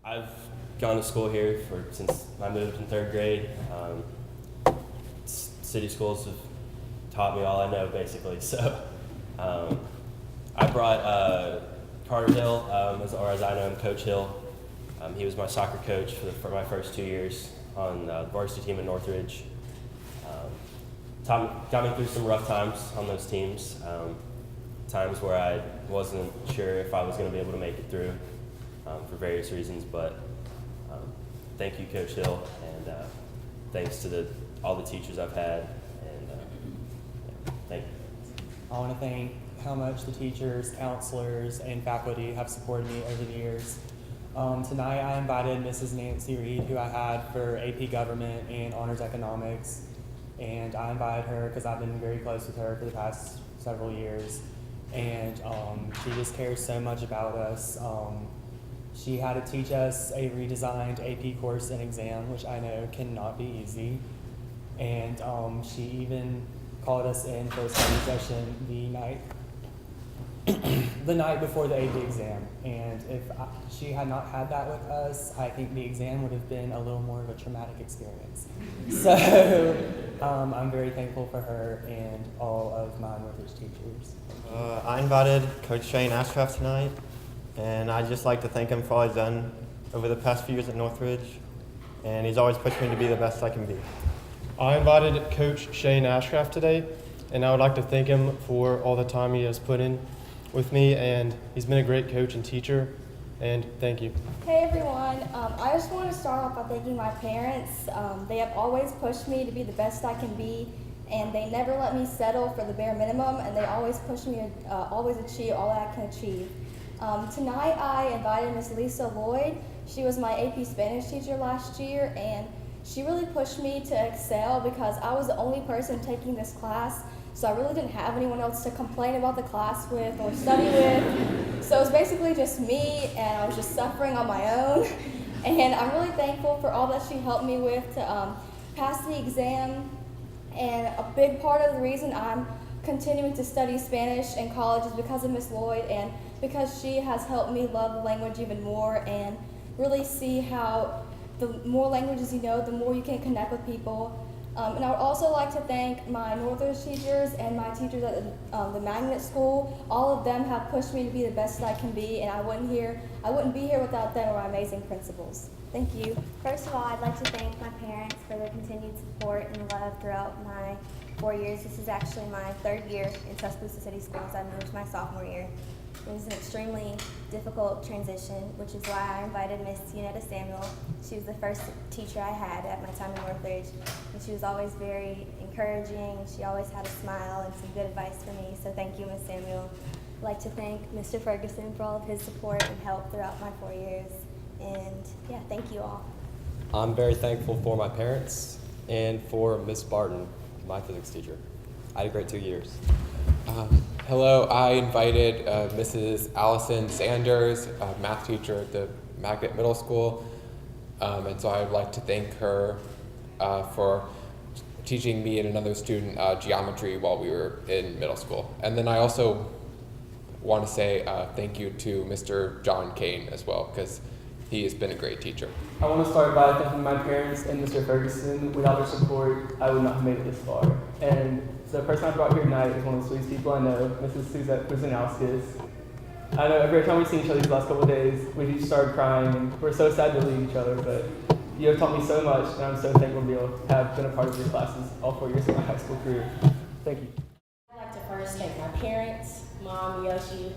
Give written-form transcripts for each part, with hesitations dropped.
I've gone to school here since I moved in third grade. City schools have taught me all I know, basically. So I brought Carter Hill, or as I know him, Coach Hill. He was my soccer coach for my first 2 years on the varsity team in Northridge. Got me through some rough times on those teams, times where I wasn't sure if I was going to be able to make it through for various reasons. But thank you, Coach Hill, and thanks to all the teachers I've had. And thank you. I want to thank how much the teachers, counselors, and faculty have supported me over the years. Tonight I invited Mrs. Nancy Reed, who I had for AP Government and Honors Economics, and I invited her because I've been very close with her for the past several years, and she just cares so much about us. She had to teach us a redesigned AP course and exam, which I know cannot be easy, and she even called us in for a study session the night before the AP exam, and if she had not had that with us, I think the exam would have been a little more of a traumatic experience. So I'm very thankful for her and all of my Northridge teachers. I invited Coach Shane Ashcraft tonight, and I'd just like to thank him for all he's done over the past few years at Northridge, and he's always pushed me to be the best I can be. I invited Coach Shane Ashcraft today, and I would like to thank him for all the time he has put in with me, and he's been a great coach and teacher, and thank you. Hey everyone, I just want to start off by thanking my parents. They have always pushed me to be the best I can be, and they never let me settle for the bare minimum, and they always push me to always achieve all that I can achieve. Tonight I invited Miss Lisa Lloyd. She was my AP Spanish teacher last year, and she really pushed me to excel because I was the only person taking this class, so I really didn't have anyone else to complain about the class with or study with. So it was basically just me, and I was just suffering on my own. And I'm really thankful for all that she helped me with to pass the exam. And a big part of the reason I'm continuing to study Spanish in college is because of Miss Lloyd, and because she has helped me love the language even more and really see how the more languages you know, the more you can connect with people. And I would also like to thank my Northridge teachers and my teachers at the Magnet School. All of them have pushed me to be the best that I can be, and I wouldn't be here without them or my amazing principals. Thank you. First of all, I'd like to thank my parents for their continued support and love throughout my 4 years. This is actually my third year in Tuscaloosa City Schools. I moved my sophomore year. It was an extremely difficult transition, which is why I invited Miss Unetta Samuel. She was the first teacher I had at my time in Northridge, and she was always very encouraging. She always had a smile and some good advice for me, so thank you, Miss Samuel. I'd like to thank Mr. Ferguson for all of his support and help throughout my 4 years, and yeah, thank you all. I'm very thankful for my parents and for Miss Barton, my physics teacher. I had a great 2 years. Hello, I invited Mrs. Allison Sanders, a math teacher at the Magnet Middle School, and so I'd like to thank her for teaching me and another student geometry while we were in middle school. And then I also want to say thank you to Mr. John Kane as well, because he has been a great teacher. I want to start by thanking my parents and Mr. Ferguson. Without their support, I would not have made it this far. And the person I brought here tonight is one of the sweetest people I know, Mrs. Suzette Kuzanowskis. I know every time we've seen each other these last couple of days, we just started crying, and we're so sad to leave each other, but you have taught me so much, and I'm so thankful to have been a part of your classes all 4 years of my high school career. Thank you. I'd like to first thank my parents. Mom, Yoshi,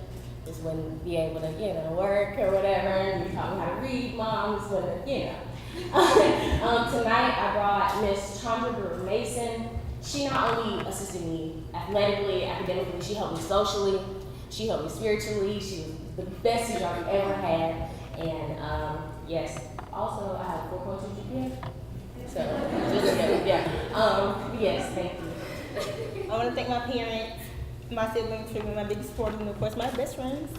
just wouldn't be able to, work or whatever. You taught me how to read. Mom just wouldn't, Tonight I brought Miss Chandra Brewer Mason. She not only assisted me athletically, academically, she helped me socially, she helped me spiritually. She was the best teacher I've ever had. And yes, also I have 4.2 GPA. So, yes, thank you. I want to thank my parents, my siblings for being my biggest supporters, and of course my best friends.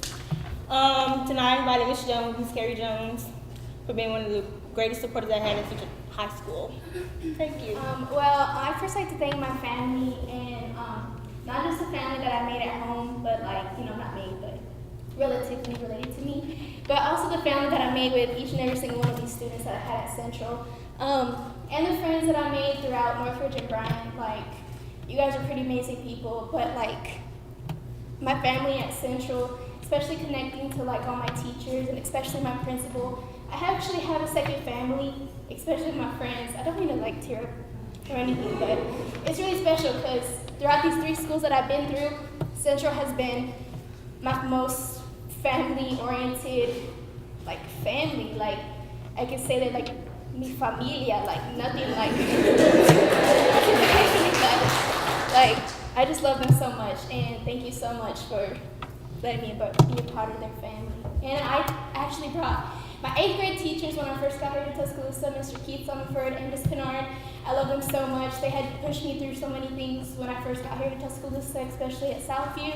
Tonight I invited Miss Jones, Miss Carrie Jones, for being one of the greatest supporters I had in such a high school. Thank you. Well, I'd first like to thank my family, and not just the family that I made at home, but not me, but relatively related to me, but also the family that I made with each and every single one of these students that I had at Central, and the friends that I made throughout Northridge and Bryant. Like, you guys are pretty amazing people, but like my family at Central, especially connecting to like all my teachers and especially my principal. I actually have a second family, especially my friends. I don't mean to like tear up or anything, but it's really special because throughout these 3 schools that I've been through, Central has been my most family-oriented, like family. Like, I can say that like mi familia, like nothing like, like I just love them so much, and thank you so much for letting me be a part of their family. And I actually brought my 8th grade teachers when I first got here to Tuscaloosa, Mr. Keith Summerford and Miss Kennard. I love them so much. They had pushed me through so many things when I first got here to Tuscaloosa, especially at Southview.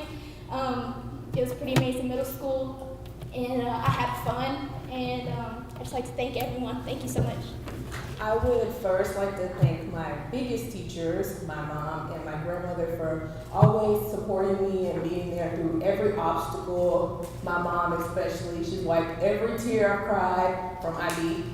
It was a pretty amazing middle school, and I had fun, and I'd just like to thank everyone. Thank you so much. I would first like to thank my biggest teachers, my mom and my grandmother, for always supporting me and being there through every obstacle. My mom especially, she's wiped every tear I've cried from IB.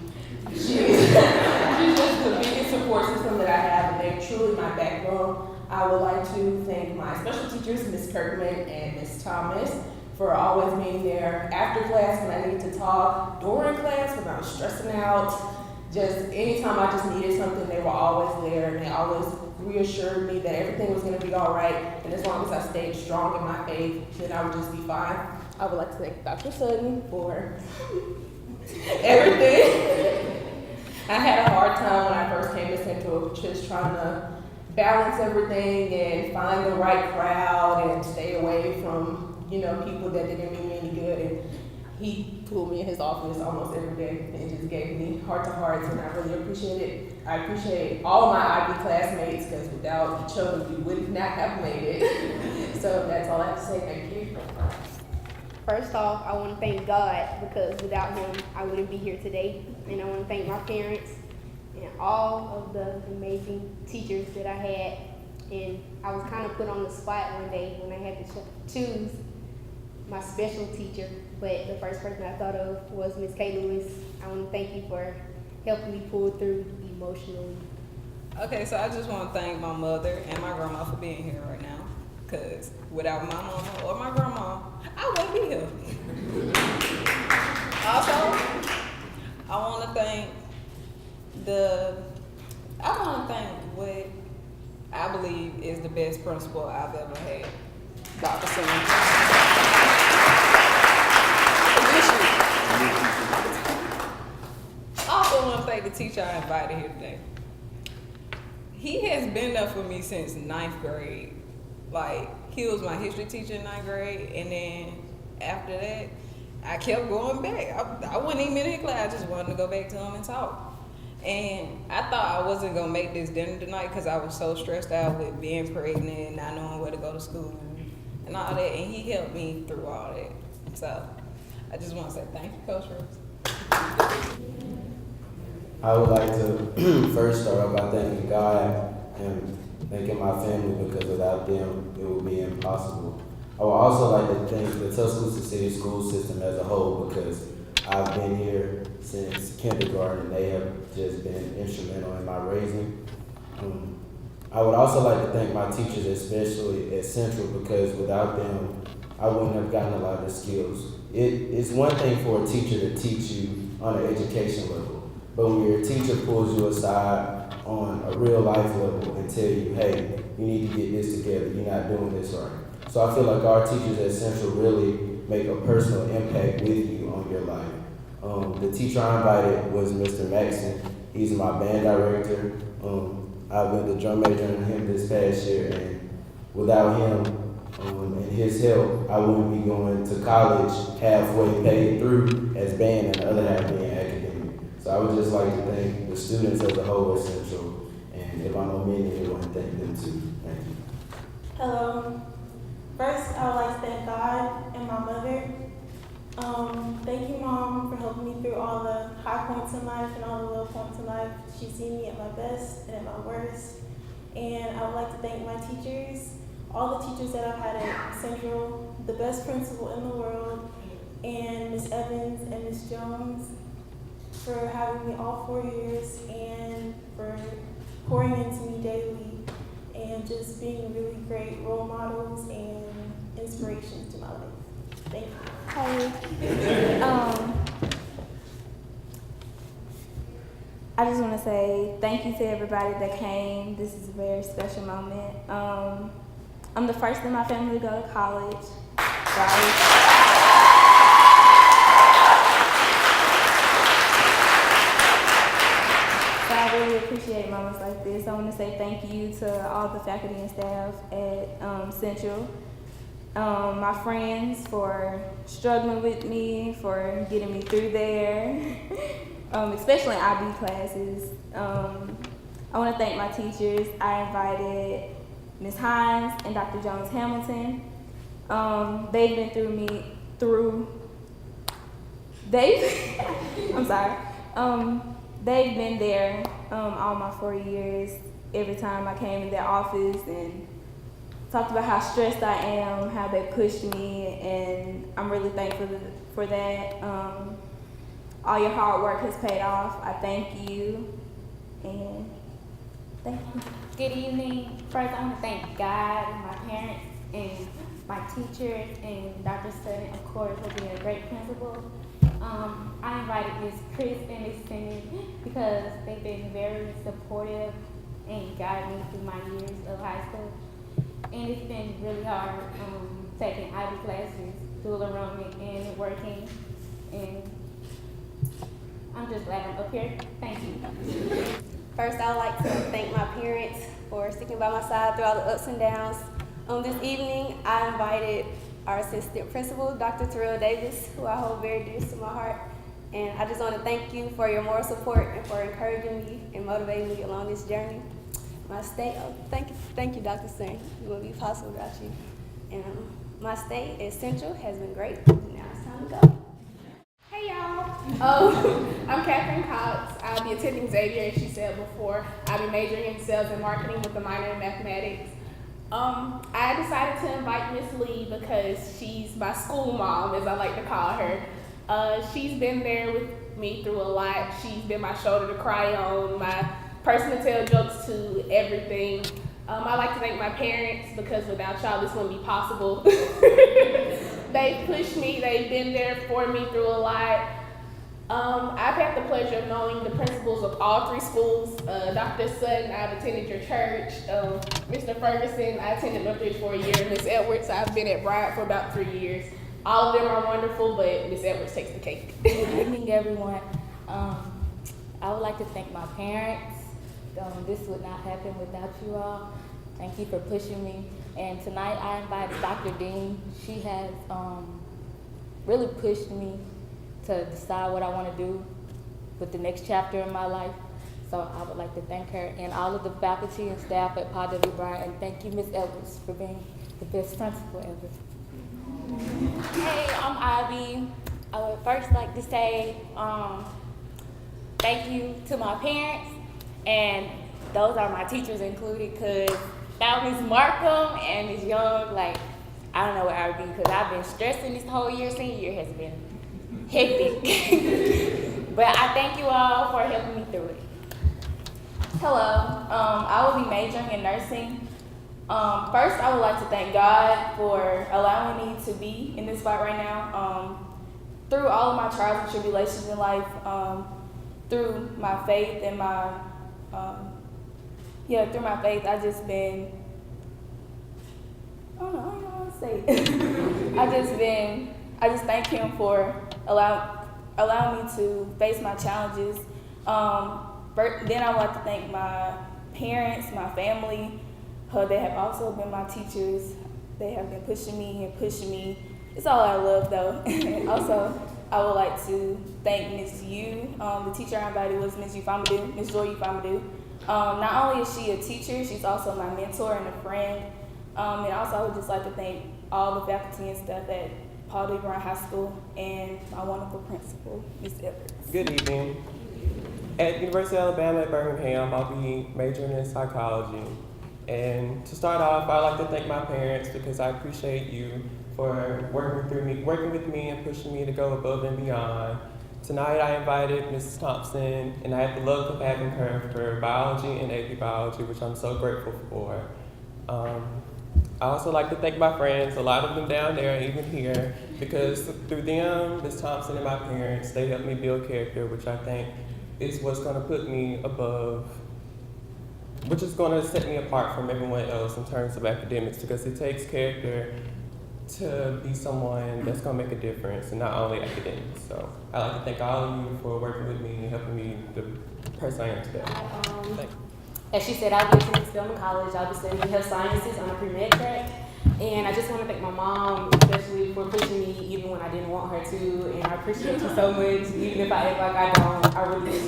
She's just the biggest support system that I have, and they're truly my backbone. I would like to thank my special teachers, Miss Kirkman and Miss Thomas, for always being there after class when I needed to talk, during class when I was stressing out. Just anytime I just needed something, they were always there, and they always reassured me that everything was going to be all right, and as long as I stayed strong in my faith, then I would just be fine. I would like to thank Dr. Sutton for everything. I had a hard time when I first came to Central, just trying to balance everything and find the right crowd and stay away from, people that didn't mean me any good. And he pulled me in his office almost every day and just gave me heart-to-hearts, and I really appreciate it. I appreciate all my IB classmates, because without each other, we would not have made it. So that's all I have to say. Thank you. First off, I want to thank God, because without him, I wouldn't be here today. And I want to thank my parents and all of the amazing teachers that I had. And I was kind of put on the spot one day when I had to choose my special teacher, but the first person I thought of was Miss Kay Lewis. I want to thank you for helping me pull through emotionally. Okay, so I just want to thank my mother and my grandma for being here right now, because without my mama or my grandma, I wouldn't be here. Also, I want to thank what I believe is the best principal I've ever had, Dr. Sanders. I also want to thank the teacher I invited here today. He has been there for me since 9th grade. Like, he was my history teacher in 9th grade, and then after that, I kept going back. I wasn't even in his class, I just wanted to go back to him and talk. And I thought I wasn't gonna make this dinner tonight because I was so stressed out with being pregnant and not knowing where to go to school and all that, and he helped me through all that. So I just want to say thank you, Coach Rose. I would like to first start off by thanking God and thanking my family, because without them, it would be impossible. I would also like to thank the Tuscaloosa City school system as a whole, because I've been here since kindergarten and they have just been instrumental in my raising. I would also like to thank my teachers, especially at Central, because without them, I wouldn't have gotten a lot of the skills. It's one thing for a teacher to teach you on an education level, but when your teacher pulls you aside on a real life level and tell you, hey, you need to get this together, you're not doing this right. So I feel like our teachers at Central really make a personal impact with you on your life. The teacher I invited was Mr. Maxson. He's my band director. I've been the drum major in him this past year, and without him and his help, I wouldn't be going to college halfway paid through as band and the other half being academic. So I would just like to thank the students as a whole at Central, and if I know many, I want to thank them too. Thank you. Hello. First, I would like to thank God and my mother. Thank you, Mom, for helping me through all the high points in life and all the low points in life. She's seen me at my best and at my worst. And I would like to thank my teachers, all the teachers that I've had at Central, the best principal in the world, and Ms. Evans and Ms. Jones for having me all 4 years and for pouring into me daily and just being really great role models and inspirations to my life. Thank you. Hi. I just want to say thank you to everybody that came. This is a very special moment. I'm the first in my family to go to college. So I really appreciate moments like this. I want to say thank you to all the faculty and staff at Central. My friends for struggling with me, for getting me through there, especially in IB classes. I want to thank my teachers. I invited Ms. Hines and Dr. Jones Hamilton. They've been they've been there all my 4 years. Every time I came in their office and talked about how stressed I am, how they pushed me, and I'm really thankful for that. All your hard work has paid off. I thank you, and thank you. Good evening. First, I want to thank God and my parents and my teachers and Dr. Sutton, of course, for being a great principal. I invited Ms. Chris and Ms. Simmons because they've been very supportive and guided me through my years of high school. And it's been really hard taking IB classes, dual enrollment, and working. And I'm just glad I'm up here. Thank you. First, I would like to thank my parents for sticking by my side through all the ups and downs. This evening, I invited our assistant principal, Dr. Terrell Davis, who I hold very dear to my heart. And I just want to thank you for your moral support and for encouraging me and motivating me along this journey. My stay, thank you, Dr. Sutton. It wouldn't be possible without you. And my stay at Central has been great. Now it's time to go. Hey y'all. I'm Catherine Cox. I'll be attending Xavier, as she said before. I'll be majoring in sales and marketing with a minor in mathematics. I decided to invite Miss Lee because she's my school mom, as I like to call her. She's been there with me through a lot. She's been my shoulder to cry on, my person to tell jokes to, everything. I like to thank my parents because without y'all, this wouldn't be possible. They pushed me, they've been there for me through a lot. I've had the pleasure of knowing the principals of all 3 schools. Dr. Sutton, I've attended your church. Mr. Ferguson, I attended Northridge for a year. Ms. Edwards, I've been at Bryant for about 3 years. All of them are wonderful, but Ms. Edwards takes the cake. Good evening, everyone. I would like to thank my parents. This would not happen without you all. Thank you for pushing me. And tonight I invited Dr. Dean. She has really pushed me to decide what I want to do with the next chapter in my life. So I would like to thank her and all of the faculty and staff at Paul W. Bryant. And thank you, Ms. Edwards, for being the best principal ever. Hey, I'm Ivy. I would first like to say thank you to my parents, and those are my teachers included, because that Ms. Markham and Ms. Young, like, I don't know where I would be, because I've been stressing this whole year. Senior year has been hectic. But I thank you all for helping me through it. Hello, I will be majoring in nursing. First, I would like to thank God for allowing me to be in this spot right now. Through all of my trials and tribulations in life, through my faith and through my faith, I've just been, I don't know what to say. I just thank Him for allowing me to face my challenges. Then I would like to thank my parents, my family. They have also been my teachers. They have been pushing me. It's all I love, though. Also, I would like to thank Ms. Yu. The teacher I invited was Ms. Ufamadu, Ms. Joy Ufamadu. Not only is she a teacher, she's also my mentor and a friend. And also, I would just like to thank all the faculty and staff at Paul W. Bryant High School and my wonderful principal, Ms. Edwards. Good evening. At University of Alabama at Birmingham, I'll be majoring in psychology. And to start off, I'd like to thank my parents because I appreciate you for working with me and pushing me to go above and beyond. Tonight I invited Mrs. Thompson, and I had the love of having her for biology and AP biology, which I'm so grateful for. I also like to thank my friends, a lot of them down there, even here, because through them, Ms. Thompson and my parents, they helped me build character, which I think is what's going to put me above, which is going to set me apart from everyone else in terms of academics, because it takes character to be someone that's going to make a difference, and not only academics. So I'd like to thank all of you for working with me and helping me the person I am today. Thank you. As she said, I'll be attending Spelman College. I'll be studying health sciences on a pre-med track. And I just want to thank my mom, especially for pushing me even when I didn't want her to. And I appreciate you so much, even if I act like I don't. I really do.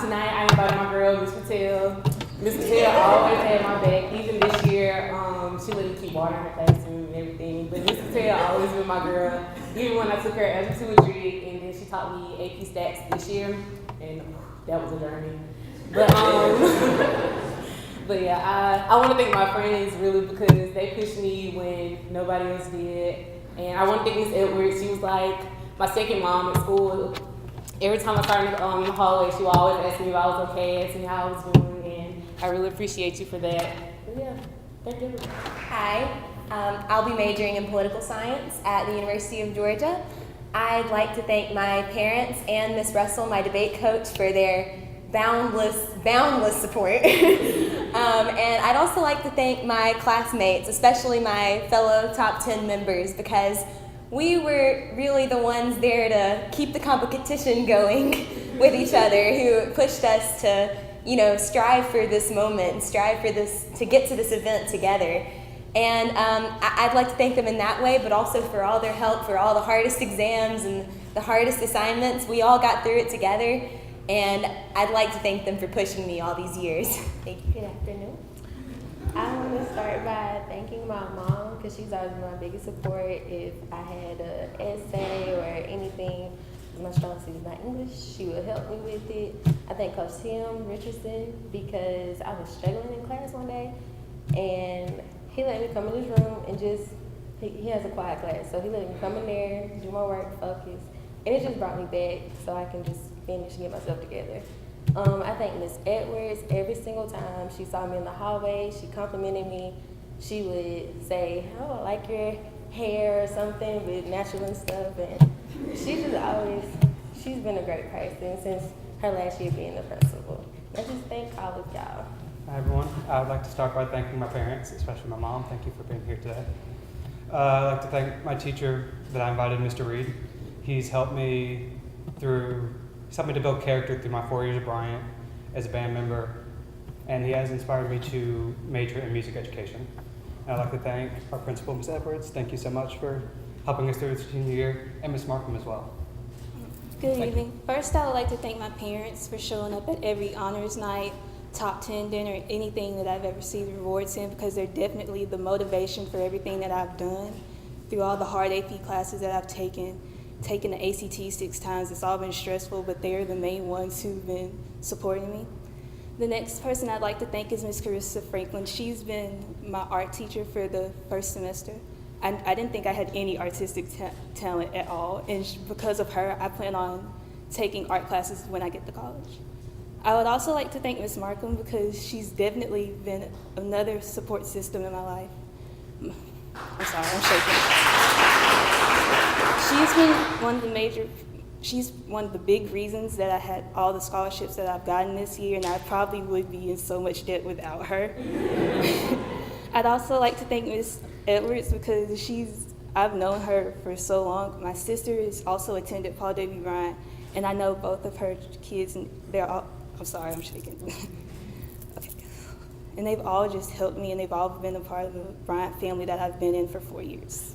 Tonight, I invited my girl, Miss Patel. Miss Patel always had my back. Even this year, she let me keep water in her classroom and everything. But Miss Patel always been my girl. Even when I took her as a tutory, and then she taught me AP Stats this year. And that was a journey. But yeah, I want to thank my friends really because they pushed me when nobody else did. And I want to thank Miss Edwards. She was like my second mom at school. Every time I started in the hallway, she would always ask me if I was okay, ask me how I was doing, and I really appreciate you for that. But yeah, thank you. Hi, I'll be majoring in political science at the University of Georgia. I'd like to thank my parents and Miss Russell, my debate coach, for their boundless support. And I'd also like to thank my classmates, especially my fellow top 10 members, because we were really the ones there to keep the competition going with each other, who pushed us to, strive for this moment, to get to this event together. And I'd like to thank them in that way, but also for all their help, for all the hardest exams and the hardest assignments. We all got through it together. And I'd like to thank them for pushing me all these years. Thank you. Good afternoon. I want to start by thanking my mom because she's always been my biggest support. If I had an essay or anything, my strong suit is not English, she would help me with it. I thank Coach Tim Richardson because I was struggling in class one day, and he let me come in his room and he has a quiet class, so he let me come in there, do my work, focus, and it just brought me back so I can just finish and get myself together. I thank Miss Edwards every single time she saw me in the hallway. She complimented me. She would say, "Oh, I like your hair" or something with natural and stuff. And she's been a great person since her last year being the principal. I just thank all of y'all. Hi everyone. I would like to start by thanking my parents, especially my mom. Thank you for being here today. I'd like to thank my teacher that I invited, Mr. Reed. He's helped me to build character through my 4 years at Bryant as a band member, and he has inspired me to major in music education. And I'd like to thank our principal, Ms. Edwards. Thank you so much for helping us through this senior year, and Ms. Markham as well. Good evening. First, I would like to thank my parents for showing up at every honors night, top 10 dinner, anything that I've ever received rewards in, because they're definitely the motivation for everything that I've done through all the hard AP classes that I've taken the ACT 6 times. It's all been stressful, but they're the main ones who've been supporting me. The next person I'd like to thank is Miss Carissa Franklin. She's been my art teacher for the first semester. I didn't think I had any artistic talent at all, and because of her, I plan on taking art classes when I get to college. I would also like to thank Miss Markham because she's definitely been another support system in my life. I'm sorry, I'm shaking. She's one of the big reasons that I had all the scholarships that I've gotten this year, and I probably would be in so much debt without her. I'd also like to thank Miss Edwards because I've known her for so long. My sister has also attended Paul W. Bryant, and I know both of her kids, and I'm sorry, I'm shaking. Okay. And they've all just helped me, and they've all been a part of the Bryant family that I've been in for 4 years.